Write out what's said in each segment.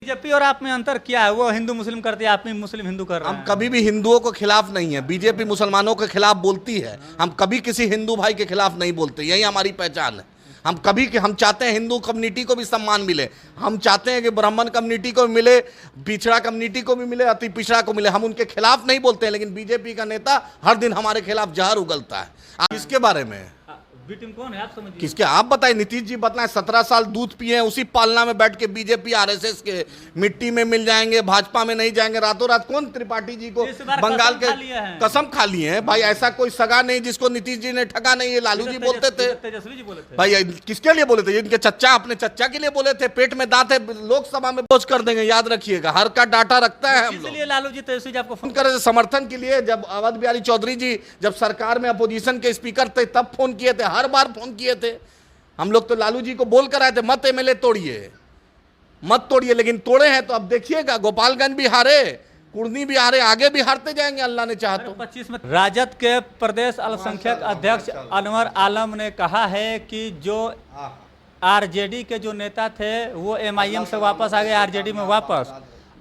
BJP और आप में अंतर क्या है? वो हिंदू मुस्लिम करती है, आप में मुस्लिम हिंदू कर रहे हम हैं। कभी भी हिंदुओं के खिलाफ नहीं है। बीजेपी मुसलमानों के खिलाफ बोलती है, हम कभी किसी हिंदू भाई के खिलाफ नहीं बोलते। यही हमारी पहचान है। हम चाहते हैं हिंदू कम्युनिटी को भी सम्मान मिले। हम चाहते हैं कि ब्राह्मण कम्युनिटी को मिले, पिछड़ा कम्युनिटी को भी मिले, अति पिछड़ा को मिले। हम उनके खिलाफ नहीं बोलते हैं, लेकिन बीजेपी का नेता हर दिन हमारे खिलाफ जहर उगलता है। आप इसके बारे में बी टीम कौन है आप समझिए? किसके आप बताएं? नीतीश जी बताएं। 17 साल दूध पिए हैं, उसी पालना में बैठ के बीजेपी आरएसएस के मिट्टी में मिल जाएंगे, भाजपा में नहीं जाएंगे। रातों रात कौन त्रिपाठी जी को बंगाल के कसम खा लिए हैं भाई। ऐसा कोई सगा नहीं जिसको नीतीश जी ने ठगा नहीं। ये लालू जी बोलते थे, तेजस्वी जी बोले थे भाई किसके लिए बोले थे? इनके चच्चा, अपने चच्चा के लिए बोले थे। पेट में दांत है, लोकसभा में बोझ कर देंगे, याद रखिएगा। हर का डाटा रखता है हम लोग। इसलिए लालू जी तेजस्वी जी आपको फोन करे समर्थन के लिए। जब अवध बिहारी चौधरी जी जब सरकार में अपोजिशन के स्पीकर थे तब फोन किए थे, हर बार फोन किए थे। हम लोग तो लालू जी को बोल कर आए थे, मत एमएलए तोड़िए, मत तोड़िए, लेकिन तोड़े हैं। तो अब देखिएगा, गोपालगंज भी हारे, कुर्नी भी हारे, आगे भी हारते जाएंगे अल्लाह ने चाहा तो। 25 में राजद के प्रदेश अल्पसंख्यक अध्यक्ष अनवर आलम ने कहा है कि जो आरजेडी के जो नेता थे वो एमआईएम से वापस आ गए आरजेडी में वापस,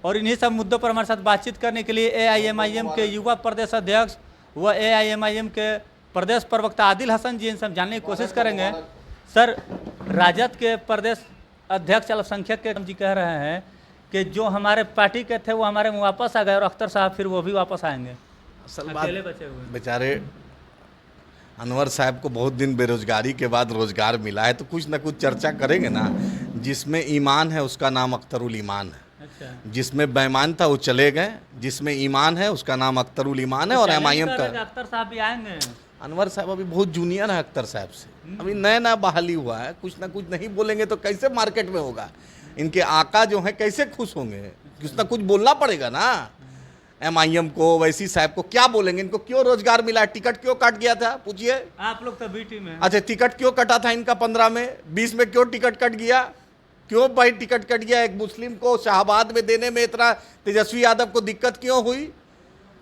और इन्हीं सब मुद्दों पर हमारे साथ बातचीत करने के लिए एआईएमआईएम के युवा प्रदेश अध्यक्ष व एआईएमआईएम के प्रदेश प्रवक्ता आदिल हसन जी इनसे हम जानने की कोशिश करेंगे। सर, राजद के प्रदेश अध्यक्ष अल्पसंख्यक के जी कह रहे हैं कि जो हमारे पार्टी के थे वो हमारे में वापस आ गए, और अख्तर साहब फिर वो भी वापस आएंगे। असल बात, बचे हुए बेचारे अनवर साहब को बहुत दिन बेरोजगारी के बाद रोजगार मिला है, तो कुछ ना कुछ चर्चा करेंगे ना। जिसमें ईमान है उसका नाम अख्तरुल ईमान है। अच्छा। जिसमें बेईमान था वो चले गए, जिसमें ईमान है उसका नाम अख्तरुल ईमान है। और एमआईएम का अख्तर साहब भी आएंगे। अनवर साहब अभी बहुत जूनियर है अख्तर साहब से, अभी नया नया बहाली हुआ है। कुछ ना कुछ नहीं बोलेंगे तो कैसे मार्केट में होगा? इनके आका जो है कैसे खुश होंगे? कुछ ना कुछ बोलना पड़ेगा ना। एमआईएम को, वैसी साहब को क्या बोलेंगे? इनको क्यों रोजगार मिला? टिकट क्यों कट गया था? पूछिए आप लोग तो बी टीम है। अच्छा, टिकट क्यों कटा था इनका? 15 में, 20 में क्यों टिकट कट गया? क्यों भाई टिकट कट गया? एक मुस्लिम को शाहबाद में देने में इतना तेजस्वी यादव को दिक्कत क्यों हुई?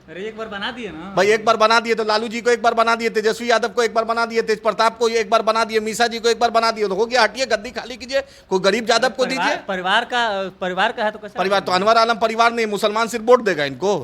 अरे एक बार बना दिए ना भाई। एक बार बना दिए तो लालू जी को एक बार बना दिए, तेजस्वी यादव को एक बार बना दिए, तेज प्रताप को एक बार बना दिए, मीसा जी को एक बार बना दिए, तो हो गया। हटिए, गद्दी खाली कीजिए, कोई गरीब यादव को दीजिए। परिवार का है तो कैसे? परिवार तो अनवर आलम परिवार नहीं, मुसलमान सिर्फ वोट देगा इनको।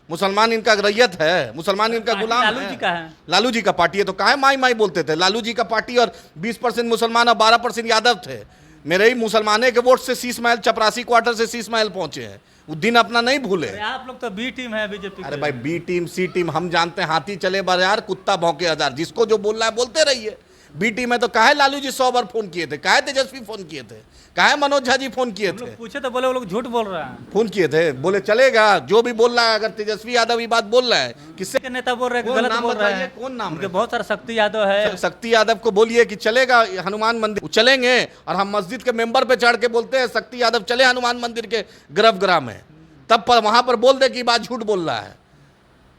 मुसलमान इनका रैयत है, मुसलमान इनका गुलाम लालू जी का है। लालू जी का पार्टी है तो काहे माई माई बोलते थे? लालू जी का पार्टी और 20% मुसलमान और 12% यादव थे। मेरे ही मुसलमाने के वोट से शीश महल, चपरासी क्वार्टर से शीश महल पहुंचे हैं। वो दिन अपना नहीं भूले। आप लोग तो बी टीम है बीजेपी। अरे भाई, बी टीम सी टीम हम जानते हैं। हाथी चले बाजार, कुत्ता भौंके हजार। जिसको जो बोल रहा है बोलते रहिए। बी टीम है तो काहे लालू जी 100 बार फोन किए थे? काहे तेजस्वी फोन किए थे? काहे मनोज झा जी फोन किए थे? पूछे तो बोले वो लोग झूठ बोल रहे हैं। फोन किए थे, बोले चलेगा जो भी बोल रहा है। अगर तेजस्वी यादव ये बात बोल रहा है, किससे के नेता बोल रहे हैं, कौन गलत नाम बोल रहे बताइए? हैं? कौन नाम है? बहुत सारा शक्ति यादव है। शक्ति यादव को बोलिए कि चलेगा हनुमान मंदिर चलेंगे, और हम मस्जिद के मेंबर पे चढ़ के बोलते हैं शक्ति यादव चले हनुमान मंदिर के गर्भगृह में, तब पर वहां पर बोल दे कि बात झूठ बोल रहा है।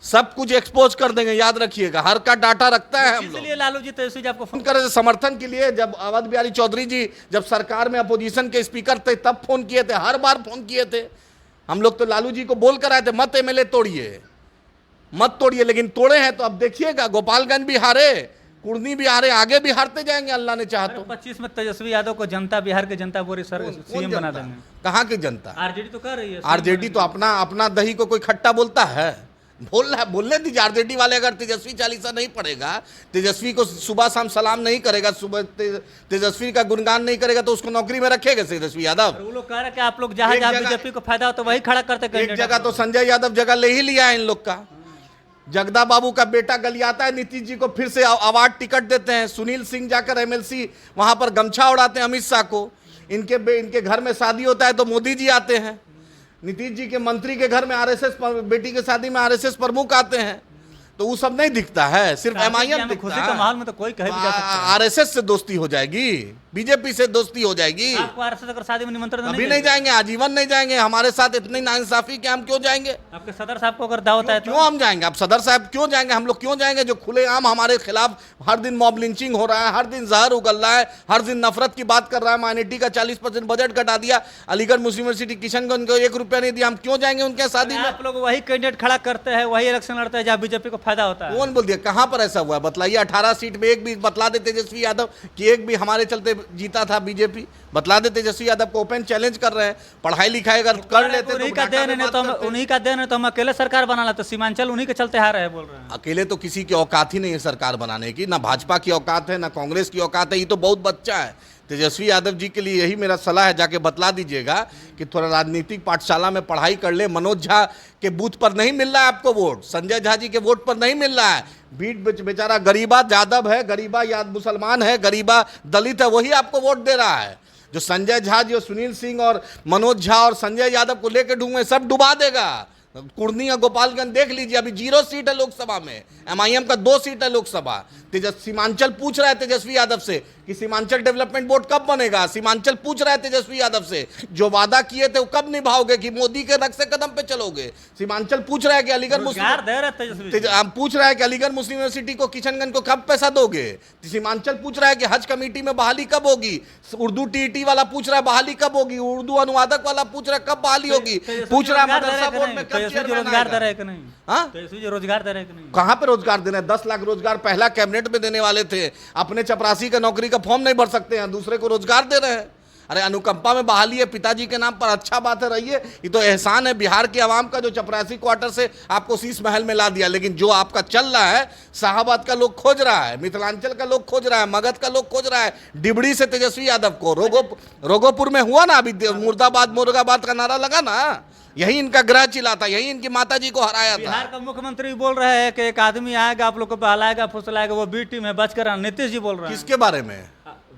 सब कुछ एक्सपोज कर देंगे, याद रखिएगा। हर का डाटा रखता है हम लोग। इसलिए लालू जी तेजस्वी जी आपको फोन करे समर्थन के लिए। जब अवध बिहारी चौधरी जी जब सरकार में अपोजिशन के स्पीकर थे तब फोन किए थे, हर बार फोन किए थे। हम लोग तो लालू जी को बोल कर आए थे, मत एमएलए तोड़िए, मत तोड़िए, लेकिन तोड़े हैं। तो अब देखिएगा, गोपालगंज भी हारे, कुर्नी भी हारे, आगे भी हारते जाएंगे अल्लाह ने चाहा तो। 25 में तेजस्वी यादव को जनता, बिहार की जनता पूरी सीएम बना देंगे। कहाँ की जनता? आरजेडी तो कर रही है। आरजेडी तो अपना दही को कोई खट्टा बोलता है? बोल रहा है, बोलने दीजिए। आरजेडी वाले अगर तेजस्वी चालीसा नहीं पढ़ेगा, तेजस्वी को सुबह शाम सलाम नहीं करेगा, सुबह तेजस्वी का गुणगान नहीं करेगा, तो उसको नौकरी में रखेगा तेजस्वी यादव? वो लोग कह रहे हैं कि आप लोग जहाँ बीजेपी को फायदा हो तो वही खड़ा करते। एक जगह तो संजय यादव जगह ले ही लिया है इन लोग का। जगदा बाबू का बेटा गलियाता है, नीतीश जी को फिर से अवार्ड टिकट देते हैं। सुनील सिंह जाकर एमएलसी वहां पर गमछा उड़ाते हैं अमित शाह को। इनके घर में शादी होता है तो मोदी जी आते हैं। नीतीश जी के मंत्री के घर में आरएसएस बेटी की शादी में आरएसएस प्रमुख आते हैं। तो वो सब नहीं दिखता है, सिर्फ एमआईएम दिखता खुशी का माहौल में तो कोई कहे भी जा सकता है। आरएसएस से दोस्ती हो जाएगी, बीजेपी से दोस्ती हो जाएगी। आपको आरएसएस अगर शादी में निमंत्रण अभी नहीं जाएंगे, आजीवन नहीं जाएंगे। हमारे साथ इतनी नाइंसाफी कि हम क्यों जाएंगे? आपके सदर साहब को अगर दावत है तो क्यों हम जाएंगे? अब सदर साहब क्यों जाएंगे? हम लोग क्यों जाएंगे? जो खुलेआम हमारे खिलाफ हर दिन मॉब लिंचिंग हो रहा है, हर दिन जहर उगल रहा है, हर दिन नफरत की बात कर रहा है। माइनॉरिटी का 40% बजट घटा दिया, अलीगढ़ मुस्लिम यूनिवर्सिटी किशनगंज को 1 रुपया नहीं दिया। हम क्यों जाएंगे उनके शादी में? आप लोग वही कैंडिडेट खड़ा करते हैं, वही इलेक्शन लड़ते हैं जहाँ बीजेपी को फायदा होता है। कौन बोल दिया, कहाँ पर ऐसा हुआ है बताइए। 18 सीट में एक भी बतला दे तेजस्वी यादव कि एक भी हमारे चलते जीता था बीजेपी, बतला दे तेजस्वी यादव को। ओपन चैलेंज कर रहे हैं, पढ़ाई लिखाई अगर कर लेते उन्हीं तो का घाटा देन में है, बात तो करते। उन्हीं का देन है, तो हम अकेले सरकार बना लेते। सीमांचल उन्हीं के चलते हार रहे बोल रहे हैं। अकेले तो किसी की औकात ही नहीं है सरकार बनाने की, ना भाजपा की औकात है ना कांग्रेस की औकात है, ये तो बहुत बच्चा है। तेजस्वी यादव जी के लिए यही मेरा सलाह है, जाके बतला दीजिएगा कि थोड़ा राजनीतिक पाठशाला में पढ़ाई कर ले। मनोज झा के बूथ पर नहीं मिल रहा है आपको वोट, संजय झा जी के वोट पर नहीं मिल रहा है। बीट बेचारा गरीबा यादव है, गरीबा याद मुसलमान है, गरीबा दलित है, वही आपको वोट दे रहा है। जो संजय झा, जो सुनील सिंह और मनोज झा और संजय यादव को लेकर ढूंढे, सब डुबा देगा। कुर्नी और गोपालगंज देख लीजिए, अभी 0 सीट है लोकसभा में, एमआईएम का 2 सीट है लोकसभा। सीमांचल पूछ रहा है तेजस्वी यादव से कि सीमांचल डेवलपमेंट बोर्ड कब बनेगा। सीमांचल पूछ रहा है तेजस्वी यादव से जो वादा किए थे वो कब निभाओगे, कि मोदी के नक्शे कदम पे चलोगे। सीमांचल पूछ रहा है कि अलीगढ़ मुस्लिम पूछ रहा है कि अलीगढ़ मुस्लिम यूनिवर्सिटी को, किशनगंज को कब पैसा दोगे। सीमांचल पूछ रहा है कि हज कमेटी में बहाली कब होगी। उर्दू टीईटी वाला पूछ रहा है बहाली कब होगी। उर्दू अनुवादक वाला पूछ रहा है कब बहाली होगी। पूछ रहा है मदरसा बोर्ड में कब रोजगार दे रहे हैं कि नहीं। हाँ, रोजगार दे रहे हैं कि नहीं। कहाँ पे रोजगार देना है। 10 लाख रोजगार पहला कैबिनेट में देने वाले थे, अपने चपरासी का नौकरी का फॉर्म नहीं भर सकते हैं, दूसरे को रोजगार दे रहे हैं। अरे अनुकंपा में बहाली है पिताजी के नाम पर, अच्छा बात है, रहिए। ये तो एहसान है बिहार की आवाम का जो चपरासी क्वार्टर से आपको शीश महल में ला दिया। लेकिन जो आपका चल रहा है, शाहाबाद का लोग खोज रहा है, मिथिलांचल का लोग खोज रहा है, मगध का लोग खोज रहा है। डिबड़ी से तेजस्वी यादव को, रोगोपुर में हुआ ना, अभी मुर्दाबाद का नारा लगा ना, यही इनका ग्रह चिला था, यही इनकी माता जी को हराया था। बिहार का मुख्यमंत्री बोल रहे हैं कि एक आदमी आएगा आप लोग को बहलाएगा फुसलाएगा, वो बी टीम है, बच कर। नीतीश जी बोल रहे हैं। किसके बारे में?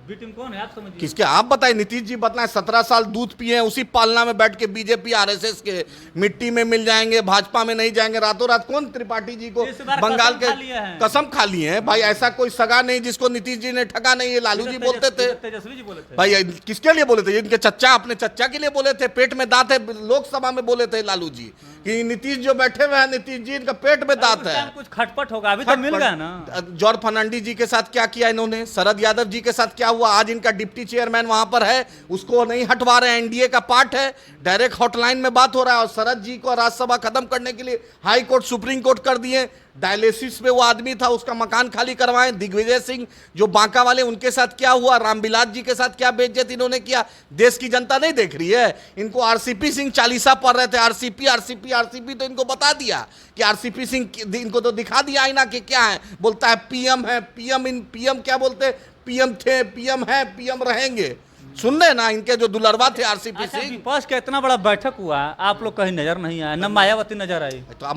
बी टीम कौन है आप समझिए। किसके आप बताइए। नीतीश जी बताएं, 17 साल दूध पिए हैं, उसी पालना में बैठ के बीजेपी आरएसएस के मिट्टी में मिल जाएंगे, भाजपा में नहीं जाएंगे। रातों रात कौन त्रिपाठी जी को बंगाल के कसम खा लिए हैं भाई। ऐसा कोई सगा नहीं जिसको नीतीश जी ने ठगा नहीं है। लालू जी बोलते थे, तेजस्वी जी बोले थे भाई किसके लिए बोले थे? इनके चच्चा, अपने चच्चा के लिए बोले थे। पेट में दांत है, लोकसभा में बोले थे लालू जी कि नीतीश जो बैठे हुए हैं, नीतीश जी इनका पेट में दांत है। कुछ खटपट होगा, अभी तो मिल गया ना। जॉर्ज फर्नांडिस जी के साथ क्या किया इन्होंने, शरद यादव जी के साथ क्या हुआ। आज इनका डिप्टी चेयरमैन वहां पर है, उसको नहीं हटवा रहे हैं। एनडीए का पार्ट है, डायरेक्ट हॉटलाइन में बात हो रहा है। और शरद जी को राज्यसभा खत्म करने के लिए हाई कोर्ट, सुप्रीम कोर्ट कर दिए। डायलिसिस में वो आदमी था, उसका मकान खाली करवाएं। दिग्विजय सिंह जो बांका वाले, उनके साथ क्या हुआ। रामविलास जी के साथ क्या बेइज्जत इन्होंने किया। देश की जनता नहीं देख रही है। इनको आरसीपी सिंह चालीसा पढ़ रहे थे, आरसीपी तो इनको बता दिया कि आरसीपी सिंह, इनको तो दिखा दिया आईना कि क्या है। बोलता है पीएम है, पीएम क्या बोलते, पीएम थे, पीएम है, पीएम रहेंगे। सुन रहे ना, इनके जो दुलरवा थे आरसीपी सिंह। विपक्ष का इतना बड़ा बैठक हुआ, आप लोग कहीं नजर नहीं आया, न मायावती नजर आई। तो अब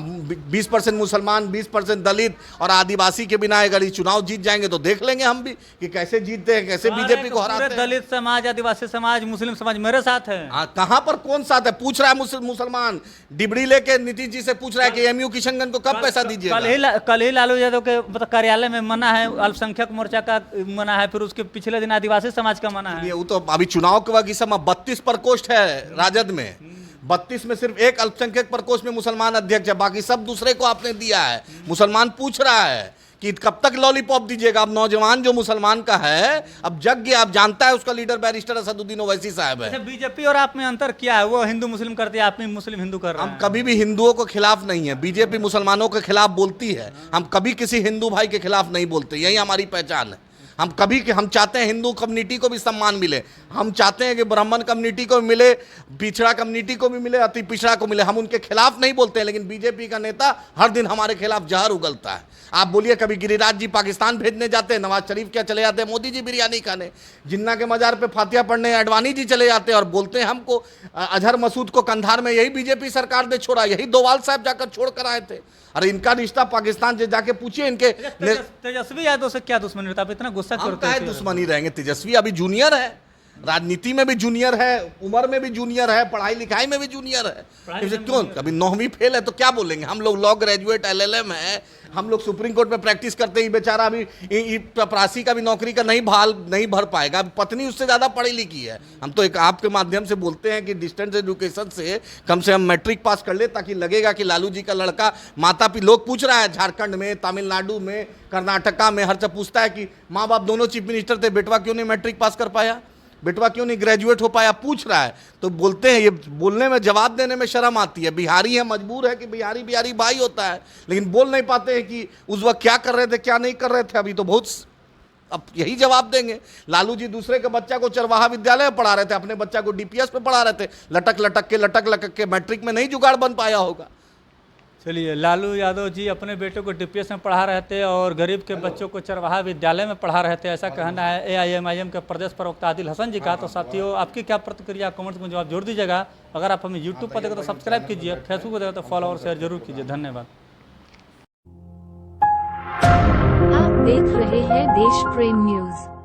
20% मुसलमान, 20% दलित और आदिवासी के बिना अगर ये चुनाव जीत जाएंगे तो देख लेंगे हम भी कि कैसे जीतते हैं, कैसे बीजेपी को हराते हैं। दलित समाज, आदिवासी समाज, मुस्लिम समाज मेरे साथ है। कहां पर कौन साथ है? पूछ रहा है मुसलमान, डिबड़ी लेके नीतीश जी से पूछ रहा है कि एमयू किशनगंज को कब पैसा दीजिएगा। कल ही लालू यादव के मतलब कार्यालय में मना है, अल्पसंख्यक मोर्चा का मना है, फिर उसके पिछले दिन आदिवासी समाज का मना है। वो तो अभी चुनाव के वक्त समय 32 प्रकोष्ठ है राजद में, 32 में सिर्फ एक अल्पसंख्यक प्रकोष्ठ में मुसलमान अध्यक्ष है, बाकी सब दूसरे को आपने दिया है। मुसलमान पूछ रहा है कि कब तक लॉलीपॉप दीजिएगा। अब नौजवान जो मुसलमान का है अब जग गया, अब जानता है उसका लीडर बैरिस्टर असदुद्दीन ओवैसी साहब है। बीजेपी और आप में अंतर क्या है? वो हिंदू मुस्लिम करती है, आप में मुस्लिम हिंदू कर रहे हैं। हम कभी भी हिंदुओं के खिलाफ नहीं है, बीजेपी मुसलमानों के खिलाफ बोलती है, हम कभी किसी हिंदू भाई के खिलाफ नहीं बोलते, यही हमारी पहचान है। हम चाहते हैं हिंदू कम्युनिटी को भी सम्मान मिले, हम चाहते हैं कि ब्राह्मण कम्युनिटी को भी मिले, पिछड़ा कम्युनिटी को भी मिले, अति पिछड़ा को मिले। हम उनके खिलाफ नहीं बोलते हैं, लेकिन बीजेपी का नेता हर दिन हमारे खिलाफ जहर उगलता है। आप बोलिए, कभी गिरिराज जी पाकिस्तान भेजने जाते हैं, नवाज शरीफ क्या चले जाते हैं मोदी जी बिरयानी खाने, जिन्ना के मजार पे फातिहा पढ़ने अडवाणी जी चले जाते हैं और बोलते हैं हमको अजहर मसूद को कंधार में यही बीजेपी सरकार ने छोड़ा, यही डोवाल साहब जाकर छोड़ कर आए थे। अरे इनका रिश्ता पाकिस्तान से जाके पूछिए इनके। तेजस्वी यादव से क्या दुश्मनी रहता है? इतना गुस्सा हम काहे दुश्मनी रहेंगे? तेजस्वी अभी जूनियर है, राजनीति में भी जूनियर है, उम्र में भी जूनियर है, पढ़ाई लिखाई में भी जूनियर है। क्यों? कभी 9वीं फेल है तो क्या बोलेंगे? हम लोग लॉ ग्रेजुएट LLM है, हम लोग सुप्रीम कोर्ट में प्रैक्टिस करते ही बेचारा अभी चपरासी का भी नौकरी का नहीं भर पाएगा। पत्नी उससे ज़्यादा पढ़ी लिखी है। हम तो एक आपके माध्यम से बोलते हैं कि डिस्टेंस एजुकेशन से कम मैट्रिक पास कर ले, ताकि लगेगा कि लालू जी का लड़का लोग पूछ रहा है झारखंड में, तमिलनाडु में, कर्नाटका में, हर जगह पूछता है कि माँ बाप दोनों चीफ मिनिस्टर थे, बेटवा क्यों नहीं मैट्रिक पास कर पाया। बेटवा क्यों नहीं ग्रेजुएट हो पाया, पूछ रहा है। तो बोलते हैं, ये बोलने में जवाब देने में शर्म आती है। बिहारी है, मजबूर है कि बिहारी बिहारी भाई होता है, लेकिन बोल नहीं पाते हैं कि उस वक्त क्या कर रहे थे क्या नहीं कर रहे थे। अभी तो बहुत, अब यही जवाब देंगे। लालू जी दूसरे के बच्चा को चरवाहा विद्यालय में पढ़ा रहे थे, अपने बच्चा को डीपीएस पे पढ़ा रहे थे, लटक लटक के मैट्रिक में नहीं जुगाड़ बन पाया होगा। चलिए, लालू यादव जी अपने बेटे को डीपीएस में पढ़ा रहे थे और गरीब के बच्चों को चरवाहा विद्यालय में पढ़ा रहे थे, ऐसा कहना है AIMIM के प्रदेश प्रवक्ता आदिल हसन जी का। तो साथियों, आपकी क्या प्रतिक्रिया, कमेंट्स में जवाब जोड़ दीजिएगा। अगर आप हमें यूट्यूब पर देखें तो सब्सक्राइब कीजिए, फेसबुक पर देखें तो फॉलो और शेयर जरूर कीजिए। धन्यवाद। आप देख रहे हैं देश प्रेम न्यूज।